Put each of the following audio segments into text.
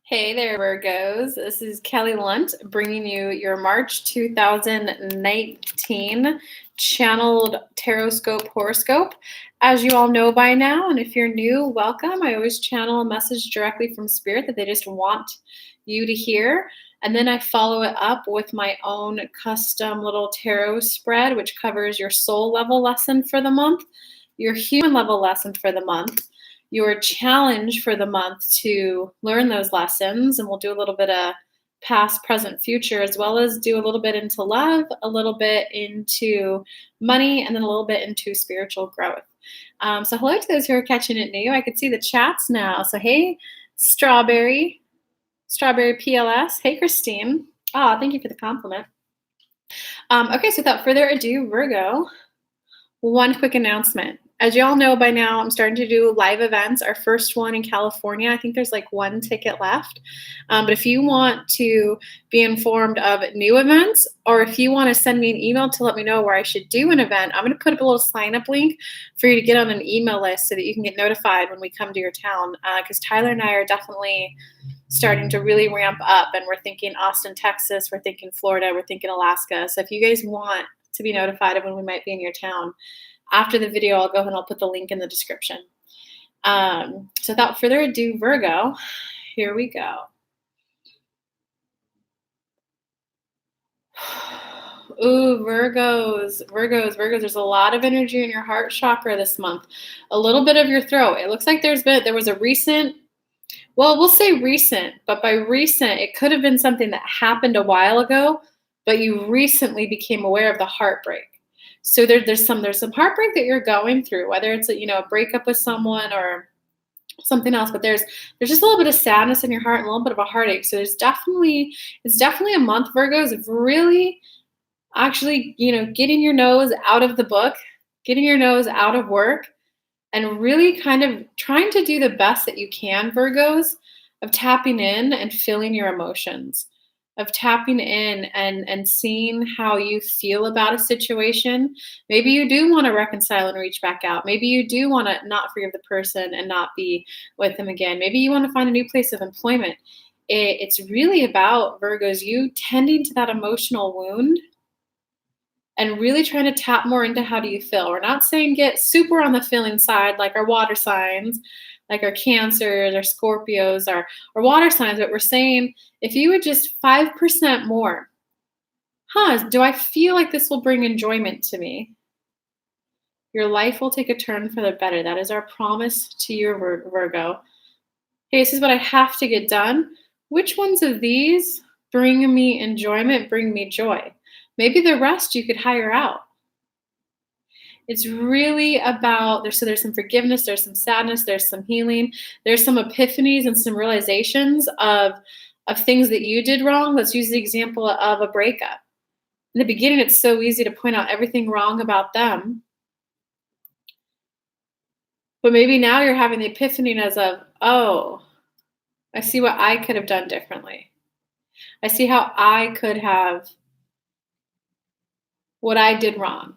Hey there, Virgos. This is Kelly Lunt bringing you your March 2019 channeled taroscope horoscope. As you all know by now, and if you're new, welcome. I always channel a message directly from Spirit that they just want you to hear. And then I follow it up with my own custom little tarot spread, which covers your soul level lesson for the month, your human level lesson for the month, your challenge for the month to learn those lessons, and we'll do a little bit of past, present, future, as well as do a little bit into love, a little bit into money, and then a little bit into spiritual growth. So hello to those who are catching it new. I can see the chats now. So hey, Strawberry PLS. Hey, Christine. Thank you for the compliment. Okay, so without further ado, Virgo, one quick announcement. As you all know by now, I'm starting to do live events. Our first one in California. I think there's like one ticket left. But if you want to be informed of new events, or if you want to send me an email to let me know where I should do an event, I'm going to put up a little sign-up link for you to get on an email list so that you can get notified when we come to your town. Because Tyler and I are definitely starting to really ramp up, and we're thinking Austin, Texas. We're thinking Florida. We're thinking Alaska. So if you guys want to be notified of when we might be in your town, after the video, I'll go and I'll put the link in the description. So without further ado, Virgo, here we go. Ooh, Virgos. There's a lot of energy in your heart chakra this month. A little bit of your throat. It looks like there was a recent, well, we'll say recent, but by recent, it could have been something that happened a while ago, but you recently became aware of the heartbreak. So there's some heartbreak that you're going through, whether it's a breakup with someone or something else, but there's just a little bit of sadness in your heart and a little bit of a heartache. So it's definitely a month, Virgos, of really actually, getting your nose out of the book, getting your nose out of work, and really kind of trying to do the best that you can, Virgos, of tapping in and feeling your emotions, of tapping in and seeing how you feel about a situation. Maybe you do want to reconcile and reach back out. Maybe you do want to not forgive the person and not be with them again. Maybe you want to find a new place of employment. It's really about, Virgos, you tending to that emotional wound and really trying to tap more into how do you feel. We're not saying get super on the feeling side like our water signs, like our Cancers, our Scorpios, our water signs, but we're saying if you would just 5% more, do I feel like this will bring enjoyment to me? Your life will take a turn for the better. That is our promise to your Virgo. Hey, this is what I have to get done. Which ones of these bring me enjoyment, bring me joy? Maybe the rest you could hire out. It's really about, there's some forgiveness, there's some sadness, there's some healing, there's some epiphanies and some realizations of things that you did wrong. Let's use the example of a breakup. In the beginning, it's so easy to point out everything wrong about them. But maybe now you're having the epiphany as of, oh, I see what I could have done differently. I see how I could have, what I did wrong.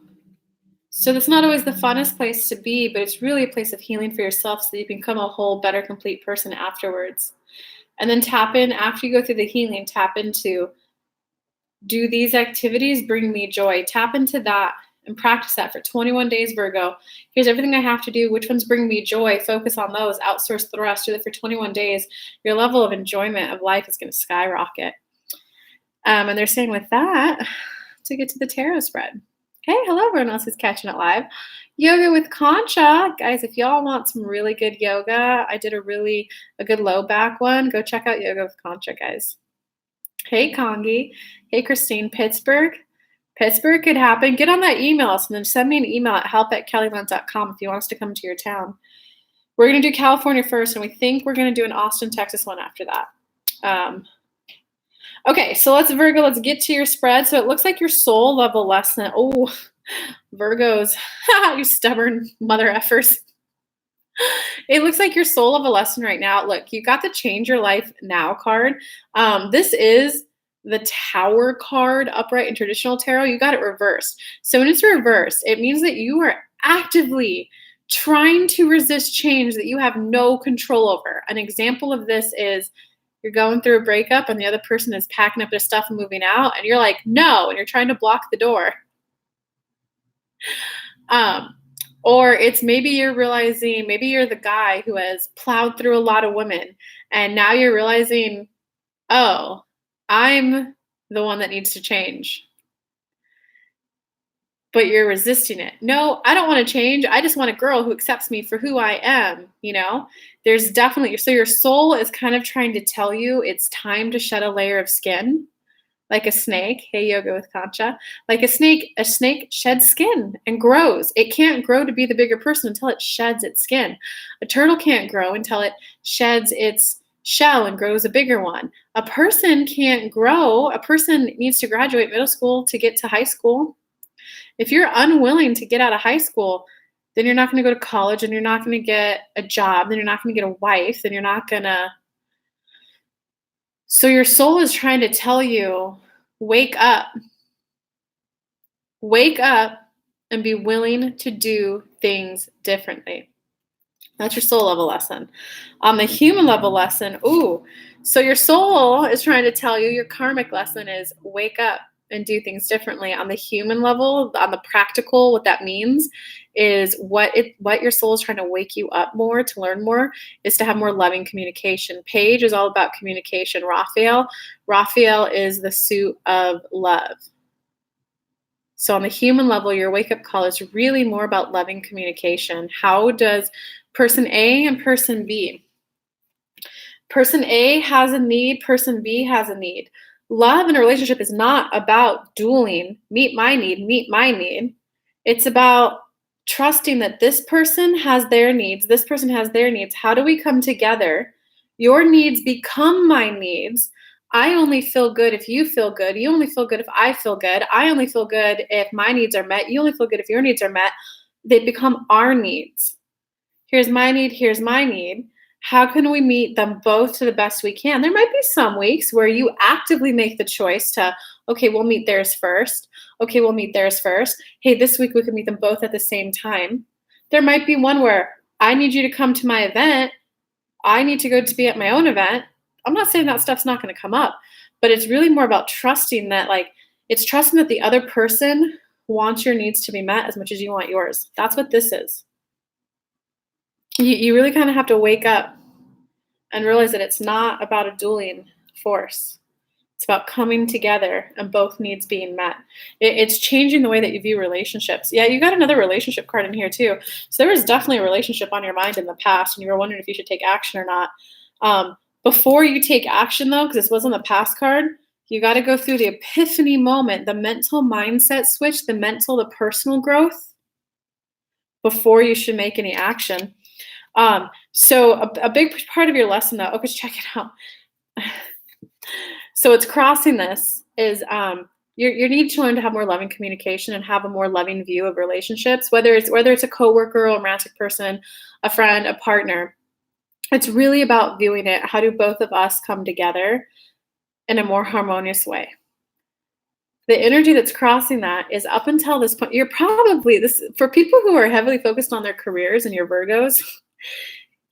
So that's not always the funnest place to be, but it's really a place of healing for yourself so that you can become a whole, better, complete person afterwards. And then tap in, after you go through the healing, tap into, do these activities bring me joy? Tap into that and practice that for 21 days, Virgo. Here's everything I have to do. Which ones bring me joy? Focus on those. Outsource the rest. Do that for 21 days. Your level of enjoyment of life is going to skyrocket. And they're saying with that, to get to the tarot spread. Hey, hello, everyone else who's catching it live. Yoga with Concha. Guys, if y'all want some really good yoga, I did a good low back one. Go check out Yoga with Concha, guys. Hey, Kongi. Hey, Christine. Pittsburgh could happen. Get on that email list and then send me an email at help@kellylunt.com if you want us to come to your town. We're going to do California first, and we think we're going to do an Austin, Texas one after that. Okay, so let's get to your spread. So it looks like your soul level lesson. Oh, Virgos, you stubborn mother effers. It looks like your soul level lesson right now. Look, you got the Change Your Life Now card. This is the Tower card upright in traditional tarot. You got it reversed. So when it's reversed, it means that you are actively trying to resist change that you have no control over. An example of this is You're going through a breakup and the other person is packing up their stuff and moving out, and you're like, no, and you're trying to block the door. Or it's maybe you're realizing, maybe you're the guy who has plowed through a lot of women, and now you're realizing, oh, I'm the one that needs to change. But you're resisting it. No, I don't want to change. I just want a girl who accepts me for who I am. There's definitely, so your soul is kind of trying to tell you it's time to shed a layer of skin. Like a snake. Hey, yoga with Concha. Like a snake sheds skin and grows. It can't grow to be the bigger person until it sheds its skin. A turtle can't grow until it sheds its shell and grows a bigger one. A person can't grow. A person needs to graduate middle school to get to high school. If you're unwilling to get out of high school, then you're not going to go to college, and you're not going to get a job, then you're not going to get a wife, then you're not going to. So your soul is trying to tell you, wake up. Wake up and be willing to do things differently. That's your soul level lesson. On the human level lesson, so your soul is trying to tell you, your karmic lesson is wake up and do things differently. On the human level, on the practical, what that means is what your soul is trying to wake you up more, to learn more, is to have more loving communication. Paige is all about communication. Raphael is the suit of love. So on the human level, your wake-up call is really more about loving communication. How does person A and person B? Person A has a need, person B has a need. Love in a relationship is not about dueling, meet my need. It's about trusting that this person has their needs, this person has their needs. How do we come together? Your needs become my needs. I only feel good if you feel good. You only feel good if I feel good. I only feel good if my needs are met. You only feel good if your needs are met. They become our needs. Here's my need, here's my need. How can we meet them both to the best we can? There might be some weeks where you actively make the choice to, okay, we'll meet theirs first. Okay, we'll meet theirs first. Hey, this week we can meet them both at the same time. There might be one where I need you to come to my event. I need to go to be at my own event. I'm not saying that stuff's not going to come up, but it's really more about trusting that, it's trusting that the other person wants your needs to be met as much as you want yours. That's what this is. You really kind of have to wake up and realize that it's not about a dueling force. It's about coming together and both needs being met. It's changing the way that you view relationships. Yeah, you got another relationship card in here too. So there was definitely a relationship on your mind in the past, and you were wondering if you should take action or not. Before you take action, though, because this wasn't the past card, you got to go through the epiphany moment, the mental mindset switch, the personal growth before you should make any action. So a big part of your lesson, though, okay, check it out. So it's crossing this is you need to learn to have more loving communication and have a more loving view of relationships, whether it's a coworker, a romantic person, a friend, a partner. It's really about viewing it. How do both of us come together in a more harmonious way? The energy that's crossing that is up until this point, you're probably for people who are heavily focused on their careers and your Virgos,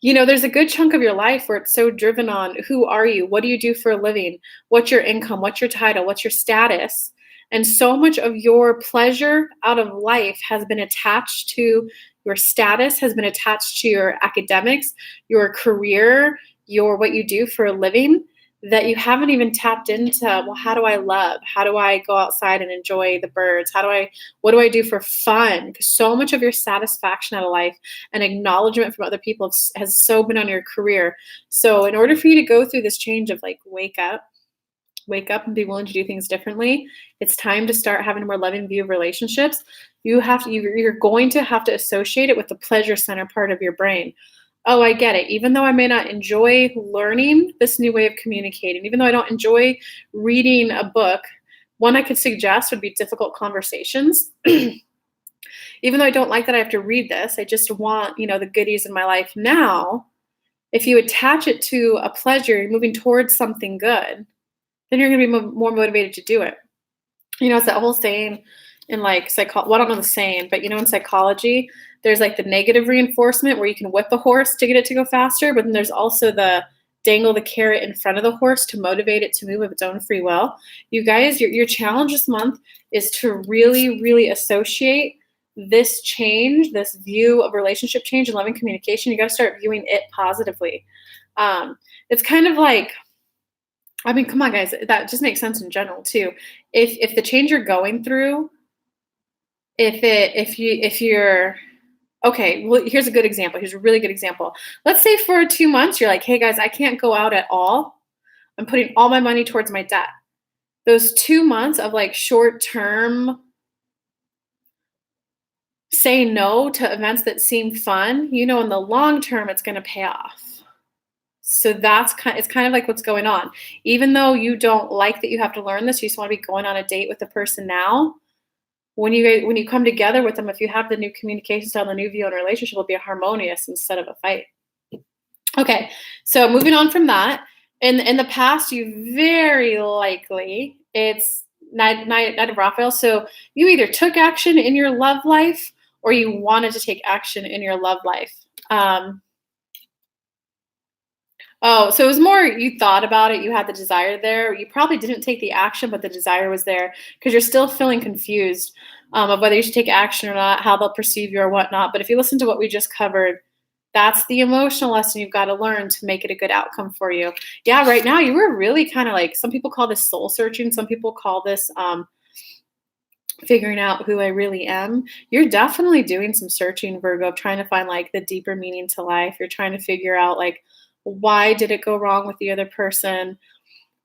there's a good chunk of your life where it's so driven on who are you? What do you do for a living? What's your income? What's your title? What's your status? And so much of your pleasure out of life has been attached to your status, has been attached to your academics, your career, what you do for a living, that you haven't even tapped into, well, how do I love? How do I go outside and enjoy the birds? What do I do for fun? Because so much of your satisfaction out of life and acknowledgement from other people has so been on your career. So in order for you to go through this change of wake up and be willing to do things differently, it's time to start having a more loving view of relationships. You're going to have to associate it with the pleasure center part of your brain. Oh, I get it. Even though I may not enjoy learning this new way of communicating, even though I don't enjoy reading a book, one I could suggest would be difficult conversations. Even though I don't like that I have to read this, I just want, the goodies in my life now. If you attach it to a pleasure, you're moving towards something good, then you're going to be more motivated to do it. It's that whole saying in psychology. Well, I don't know the saying, but in psychology, there's the negative reinforcement where you can whip a horse to get it to go faster, but then there's also the dangle the carrot in front of the horse to motivate it to move of its own free will. You guys, your challenge this month is to really, really associate this change, this view of relationship change and loving communication. You got to start viewing it positively. It's kind of like, I mean, come on, guys, that just makes sense in general too. If the change you're going through, if you're okay, well, here's a good example. Here's a really good example. Let's say for 2 months, you're like, hey guys, I can't go out at all. I'm putting all my money towards my debt. Those 2 months of like short term saying no to events that seem fun, in the long term, it's going to pay off. So it's kind of like what's going on. Even though you don't like that you have to learn this, you just want to be going on a date with the person now. When you come together with them, if you have the new communication style, the new view on a relationship, will be a harmonious instead of a fight. Okay, so moving on from that, in the past, you very likely, it's Knight of Raphael, so you either took action in your love life or you wanted to take action in your love life. So it was more you thought about it, you had the desire there. You probably didn't take the action, but the desire was there because you're still feeling confused of whether you should take action or not, how they'll perceive you or whatnot. But if you listen to what we just covered, that's the emotional lesson you've got to learn to make it a good outcome for you. Yeah, right now you were really kind of like, some people call this soul searching. Some people call this figuring out who I really am. You're definitely doing some searching, Virgo, trying to find like the deeper meaning to life. You're trying to figure out like, why did it go wrong with the other person?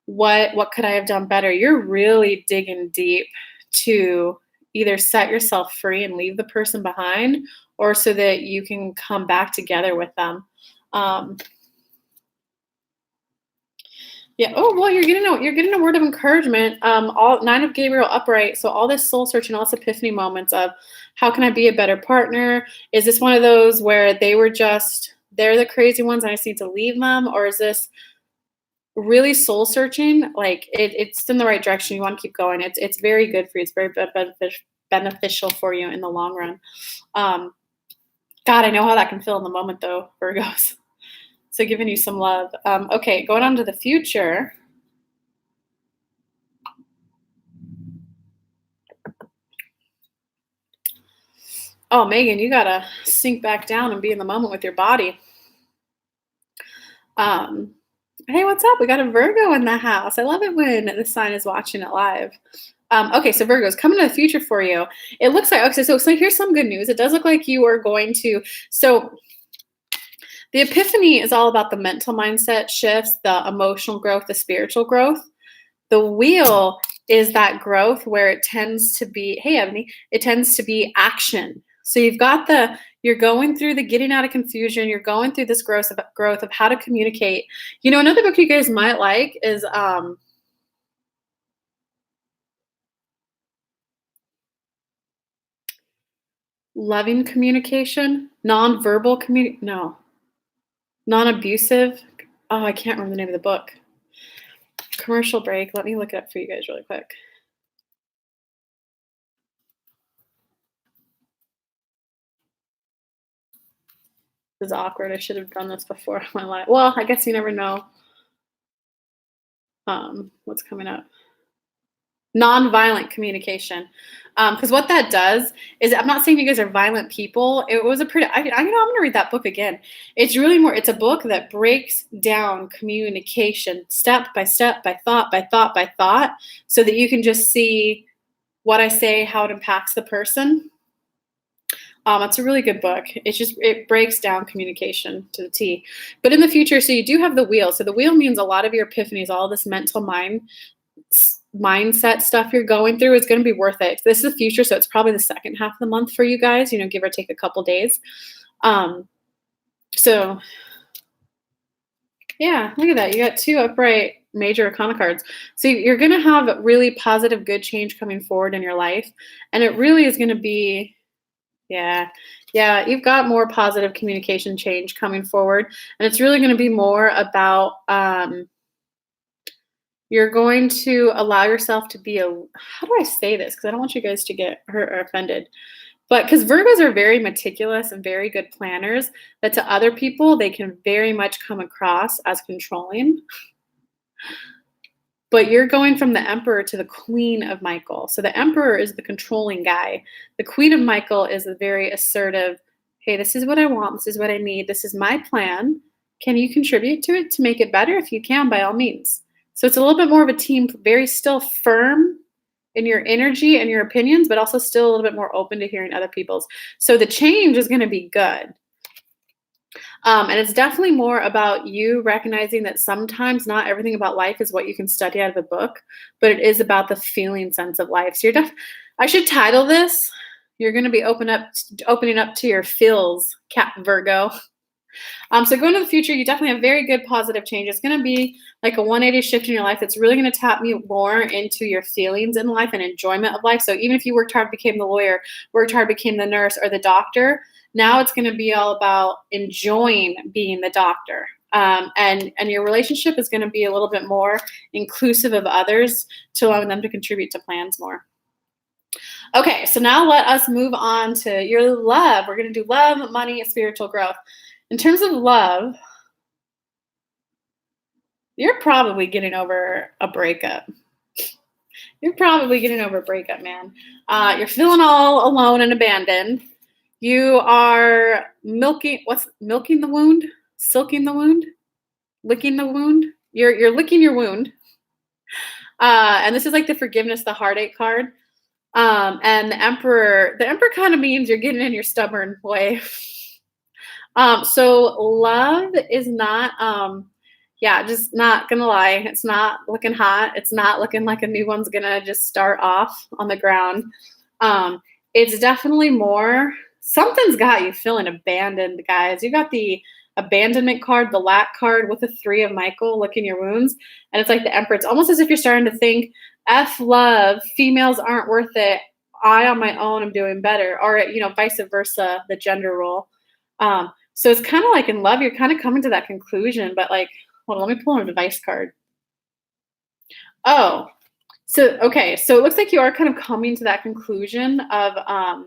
What could I have done better? You're really digging deep to either set yourself free and leave the person behind, or so that you can come back together with them. Yeah. Oh, well, you're getting a word of encouragement. All 9 of Gabriel upright. So all this soul searching, all this epiphany moments of how can I be a better partner? Is this one of those where they're the crazy ones and I just need to leave them? Or is this really soul searching? Like it's in the right direction. You want to keep going. It's very good for you. It's very beneficial for you in the long run. God, I know how that can feel in the moment though, Virgos. So giving you some love. Okay, going on to the future. Oh, Megan, you got to sink back down and be in the moment with your body. Hey, what's up? We got a Virgo in the house. I love it when the sign is watching it live. Okay, so Virgo's coming to the future for you. It looks like, okay, so here's some good news. It does look like you are going to, so the epiphany is all about the mental mindset shifts, the emotional growth, the spiritual growth. The wheel is that growth where it tends to be, hey, Ebony, it tends to be action. So you're going through the getting out of confusion. You're going through this growth of how to communicate. Another book you guys might like is Loving Communication, Non-Verbal Communication. No. Non-Abusive. Oh, I can't remember the name of the book. Commercial break. Let me look it up for you guys really quick. This is awkward. I should have done this before my life. Well, I guess you never know what's coming up. Nonviolent communication. Because what that does is, I'm not saying you guys are violent people. It was I'm going to read that book again. It's really more, it's a book that breaks down communication step by step, by thought, so that you can just see what I say, how it impacts the person. It's a really good book. It breaks down communication to the T. But in the future, so you do have the wheel. So the wheel means a lot of your epiphanies, all this mental mindset stuff you're going through is going to be worth it. This is the future, so it's probably the second half of the month for you guys, give or take a couple days. So yeah, look at that. You got 2 upright major arcana cards. So you're going to have really positive, good change coming forward in your life. And it really is going to be, yeah, you've got more positive communication change coming forward. And it's really going to be more about, you're going to allow yourself to be how do I say this? Because I don't want you guys to get hurt or offended. But because Virgos are very meticulous and very good planners, that to other people, they can very much come across as controlling. But you're going from the Emperor to the Queen of Michael. So the Emperor is the controlling guy. The Queen of Michael is a very assertive, hey, this is what I want. This is what I need. This is my plan. Can you contribute to it to make it better? If you can, by all means. So it's a little bit more of a team, very still firm in your energy and your opinions, but also still a little bit more open to hearing other people's. So the change is going to be good. And it's definitely more about you recognizing that sometimes not everything about life is what you can study out of a book, but it is about the feeling sense of life. So I should title this, you're going to be opening up to your feels, Cat Virgo. So going to the future, you definitely have very good positive change. It's going to be like a 180 shift in your life that's really going to tap you more into your feelings in life and enjoyment of life. So even if you worked hard, became the lawyer, worked hard, became the nurse or the doctor, now it's going to be all about enjoying being the doctor. And your relationship is going to be a little bit more inclusive of others to allowing them to contribute to plans more. Okay, so now let us move on to your love. We're going to do love, money, and spiritual growth. In terms of love, you're probably getting over a breakup. You're probably getting over a breakup, man. You're feeling all alone and abandoned. You are milking the wound? Silking the wound? Licking the wound? You're licking your wound. And this is like the forgiveness, the heartache card. And the Emperor kind of means you're getting in your stubborn way. So love is not, just not gonna lie. It's not looking hot. It's not looking like a new one's gonna just start off on the ground. It's definitely more, something's got you feeling abandoned, guys. You got the abandonment card, the lack card with the 3 of Michael, licking your wounds. And it's like the Emperor. It's almost as if you're starting to think, F love, females aren't worth it. I on my own am doing better. Or, vice versa, the gender role. So it's kind of like in love, you're kind of coming to that conclusion, but like, hold on, let me pull an advice card. Oh, so, okay. So it looks like you are kind of coming to that conclusion of,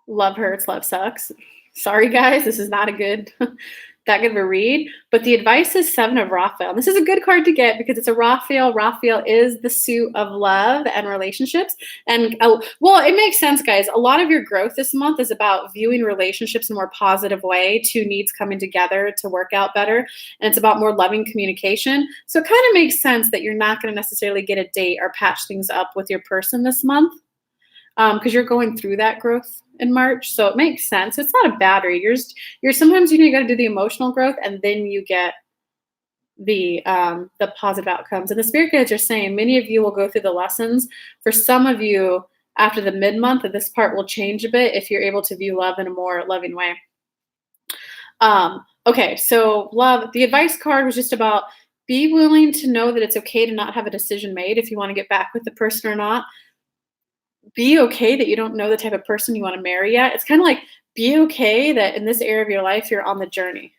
love hurts, love sucks. Sorry, guys, this is not that good of a read, but the advice is 7 of Raphael. And this is a good card to get because it's a Raphael. Raphael is the suit of love and relationships. And it makes sense, guys. A lot of your growth this month is about viewing relationships in a more positive way, 2 needs coming together to work out better. And it's about more loving communication. So it kind of makes sense that you're not going to necessarily get a date or patch things up with your person this month because you're going through that growth in March. So it makes sense. It's not a bad read. You're sometimes you got to do the emotional growth and then you get the positive outcomes. And the spirit guides are saying many of you will go through the lessons. For some of you, after the mid-month, this part will change a bit if you're able to view love in a more loving way. Okay, so love, the advice card was just about be willing to know that it's okay to not have a decision made if you want to get back with the person or not. Be okay that you don't know the type of person you want to marry yet. It's kind of like be okay that in this area of your life, you're on the journey.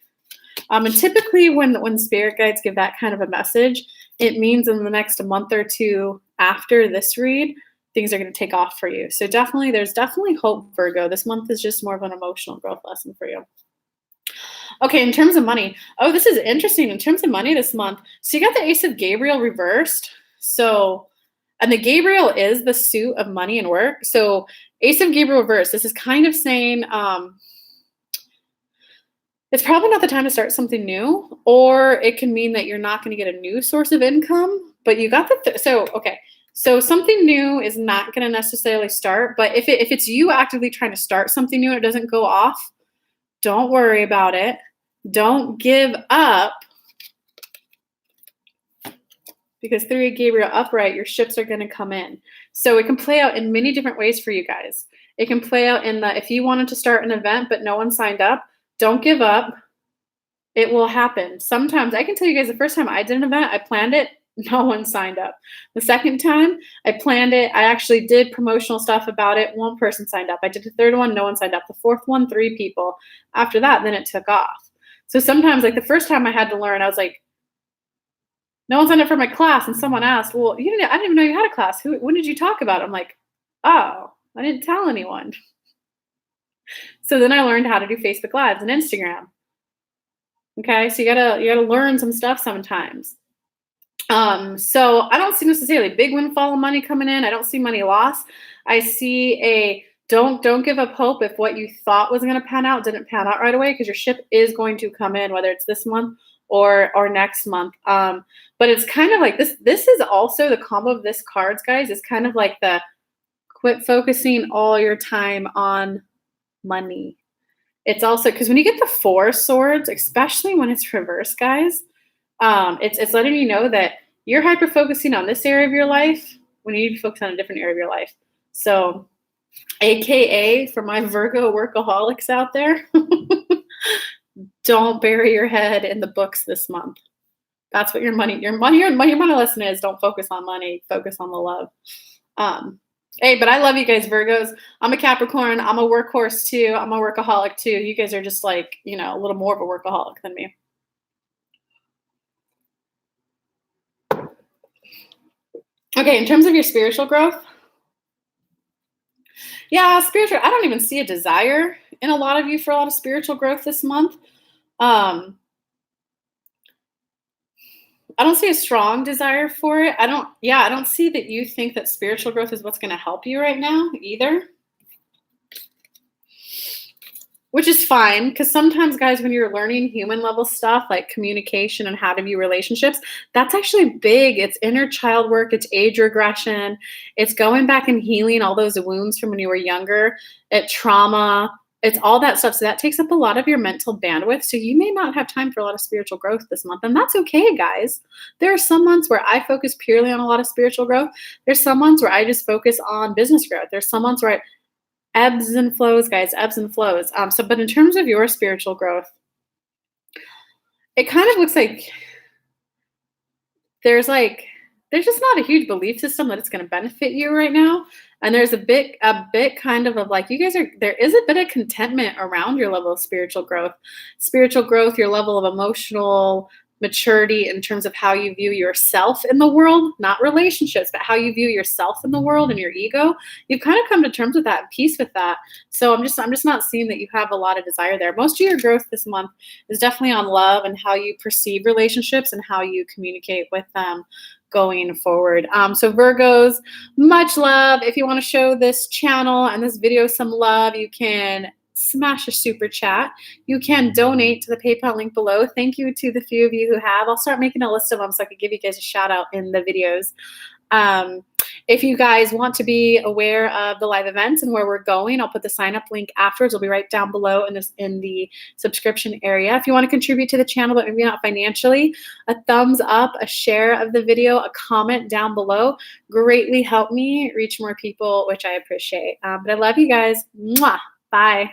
And typically when spirit guides give that kind of a message, it means in the next month or 2 after this read, things are going to take off for you. So there's definitely hope, Virgo. This month is just more of an emotional growth lesson for you. Okay, in terms of money. Oh, this is interesting. In terms of money this month, so you got the Ace of Gabriel reversed. And the Gabriel is the suit of money and work. So Ace of Gabriel reverse, this is kind of saying it's probably not the time to start something new, or it can mean that you're not going to get a new source of income, but you got so something new is not going to necessarily start, but if it's you actively trying to start something new and it doesn't go off, don't worry about it. Don't give up. Because 3 of Gabriel upright, your ships are going to come in. So it can play out in many different ways for you guys. It can play out in if you wanted to start an event but no one signed up, don't give up. It will happen. Sometimes, I can tell you guys, the first time I did an event, I planned it, no one signed up. The second time I planned it, I actually did promotional stuff about it, 1 person signed up. I did the 3rd one, no one signed up. The 4th one, 3 people. After that, then it took off. So sometimes, like the first time I had to learn, I was like, no one signed up for my class, and someone asked, well, I didn't even know you had a class. When did you talk about it? I'm like, Oh, I didn't tell anyone. So then I learned how to do Facebook Lives and Instagram. Okay, so you gotta learn some stuff sometimes. So I don't see necessarily big windfall of money coming in. I don't see money loss. I see a don't give up hope if what you thought was going to pan out didn't pan out right away, because your ship is going to come in, whether it's this month or next month. But it's kind of like this. This is also the combo of this cards, guys. Is kind of like the quit focusing all your time on money. It's also because when you get the four swords, especially when it's reversed, guys, it's letting you know that you're hyper focusing on this area of your life when you need to focus on a different area of your life. So, AKA for my Virgo workaholics out there, don't bury your head in the books this month. That's what your money lesson is. Don't focus on money, focus on the love. Hey, but I love you guys, Virgos. I'm a Capricorn. I'm a workhorse too. I'm a workaholic too. You guys are just like, a little more of a workaholic than me. Okay, in terms of your spiritual growth, yeah, spiritual. I don't even see a desire in a lot of you for a lot of spiritual growth this month. Um, I don't see a strong desire for it. I don't see that you think that spiritual growth is what's going to help you right now either. Which is fine, because sometimes, guys, when you're learning human level stuff like communication and how to view relationships, that's actually big. It's inner child work, it's age regression, it's going back and healing all those wounds from when you were younger, it's trauma, it's all that stuff. So that takes up a lot of your mental bandwidth. So you may not have time for a lot of spiritual growth this month, and that's okay, guys. There are some months where I focus purely on a lot of spiritual growth. There's some months where I just focus on business growth. There's some months where I ebbs and flows, guys, ebbs and flows. But in terms of your spiritual growth, it kind of looks like there's just not a huge belief system that it's going to benefit you right now. And there's a bit kind of like you guys there is a bit of contentment around your level of spiritual growth, your level of emotional maturity in terms of how you view yourself in the world, not relationships, but how you view yourself in the world and your ego. You've kind of come to terms with that and peace with that. So I'm just not seeing that you have a lot of desire there. Most of your growth this month is definitely on love and how you perceive relationships and how you communicate with them going forward. So Virgos, much love. If you want to show this channel and this video some love, you can smash a super chat. You can donate to the PayPal link below. Thank you to the few of you who have. I'll start making a list of them so I can give you guys a shout out in the videos. If you guys want to be aware of the live events and where we're going, I'll put the sign up link afterwards. It'll be right down below in the subscription area. If you want to contribute to the channel, but maybe not financially, a thumbs up, a share of the video, a comment down below greatly help me reach more people, which I appreciate. But I love you guys. Mwah. Bye.